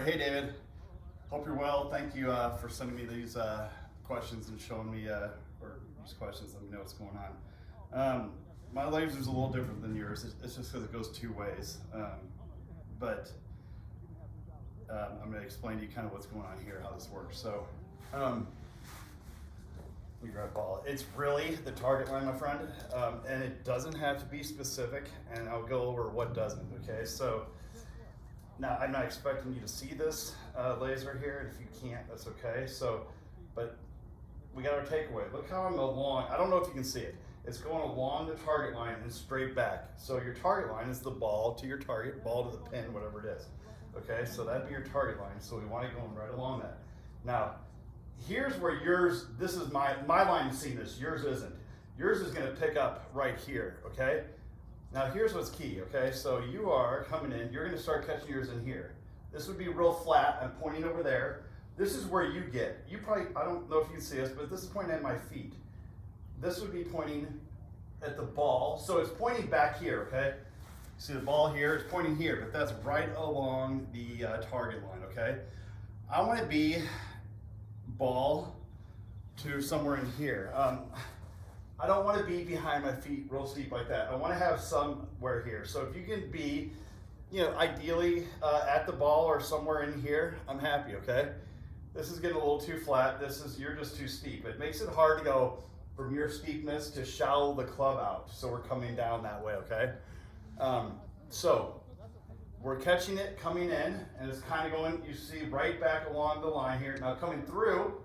Hey David, hope you're well. Thank you for sending me these questions and showing me, or these questions, let me know what's going on. My laser's a little different than yours. It's just because it goes two ways. But I'm going to explain to you kind of what's going on here, how this works. So, let me grab a ball. It's really the target line, my friend, and it doesn't have to be specific, and I'll go over what doesn't, okay? So, now, I'm not expecting you to see this laser here, and if you can't, that's okay. So, but we got our takeaway. Look how I'm along, I don't know if you can see it. It's going along the target line and straight back. So your target line is the ball to your target, ball to the pin, whatever it is. Okay, so that'd be your target line. So we want it going right along that. Now, here's where yours, this is my line of seeing this, yours isn't. Yours is gonna pick up right here, okay? Now here's what's key, okay? So you are coming in, you're gonna start catching yours in here. This would be real flat, I'm pointing over there. This is where you get, you probably, I don't know if you can see this, but this is pointing at my feet. This would be pointing at the ball. So it's pointing back here, okay? See the ball here, it's pointing here, but that's right along the target line, okay? I wanna be ball to somewhere in here. I don't want to be behind my feet real steep like that. I want to have somewhere here. So if you can be, ideally at the ball or somewhere in here, I'm happy, okay? This is getting a little too flat. You're just too steep. It makes it hard to go from your steepness to shallow the club out. So we're coming down that way, okay? So we're catching it coming in, and it's kind of going, you see, right back along the line here. Now coming through,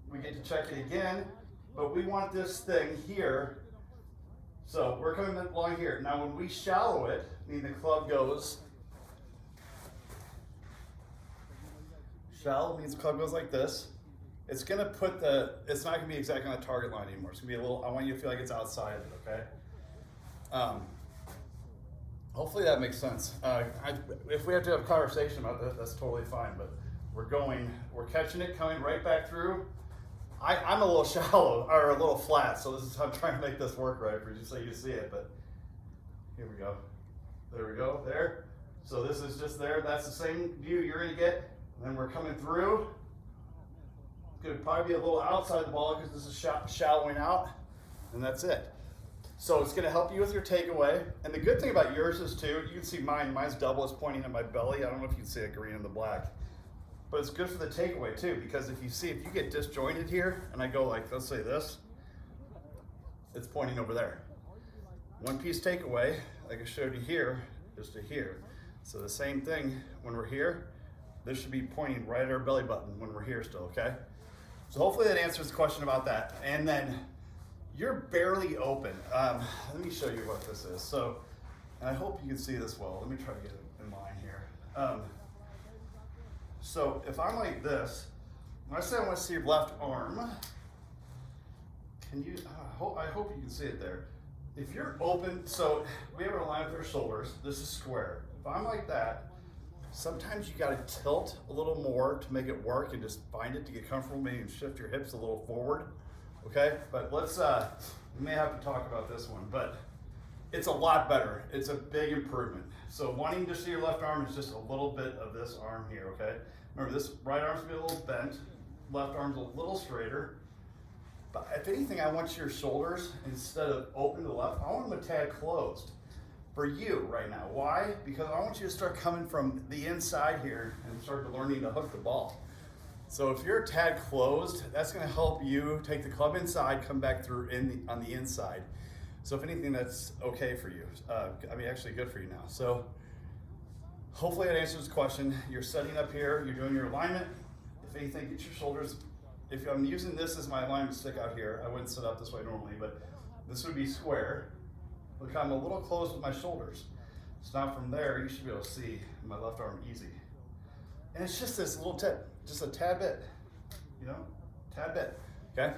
we get to check it again. But we want this thing here, so we're coming along here. Now when we shallow it, meaning the club goes, shallow means the club goes like this. It's gonna put it's not gonna be exactly on the target line anymore. It's gonna be a little, I want you to feel like it's outside of it, okay? Hopefully that makes sense. If we have to have a conversation about that, that's totally fine, but we're catching it coming right back through. I'm a little shallow, or a little flat, so this is how I'm trying to make this work right for you so you see it, but here we go. There we go, there. So this is just there, that's the same view you're gonna get. And then we're coming through. It's gonna probably be a little outside the ball because this is shallowing out, and that's it. So it's gonna help you with your takeaway. And the good thing about yours is too, you can see mine's double, it's pointing at my belly. I don't know if you can see it green and the black. But it's good for the takeaway too, because if you get disjointed here, and I go like, let's say this, it's pointing over there. One piece takeaway, like I showed you here, is to here. So the same thing when we're here, this should be pointing right at our belly button when we're here still, okay? So hopefully that answers the question about that. And then you're barely open. Let me show you what this is. So, and I hope you can see this well. Let me try to get it in line here. So if I'm like this, when I say I want to see your left arm, can you, I hope you can see it there. If you're open, so we have it aligned with our shoulders, this is square. If I'm like that, sometimes you gotta tilt a little more to make it work and just find it to get comfortable, maybe shift your hips a little forward, okay? But let's, we may have to talk about this one, but it's a lot better. It's a big improvement. So wanting to see your left arm is just a little bit of this arm here, okay? Remember, this right arm's gonna be a little bent, left arm's a little straighter. But if anything, I want your shoulders, instead of open to the left, I want them a tad closed for you right now. Why? Because I want you to start coming from the inside here and start learning to hook the ball. So if you're a tad closed, that's gonna help you take the club inside, come back through on the inside. So if anything, that's okay for you. Actually good for you now. So hopefully that answers the question. You're setting up here, you're doing your alignment. If anything, get your shoulders. If I'm using this as my alignment stick out here, I wouldn't sit up this way normally, but this would be square. Look, I'm a little closed with my shoulders. So now from there, you should be able to see my left arm easy. And it's just this little tip, just a tad bit, tad bit, okay?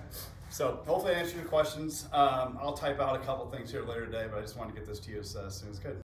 So hopefully I answered your questions. I'll type out a couple things here later today, but I just wanted to get this to you as soon as I could.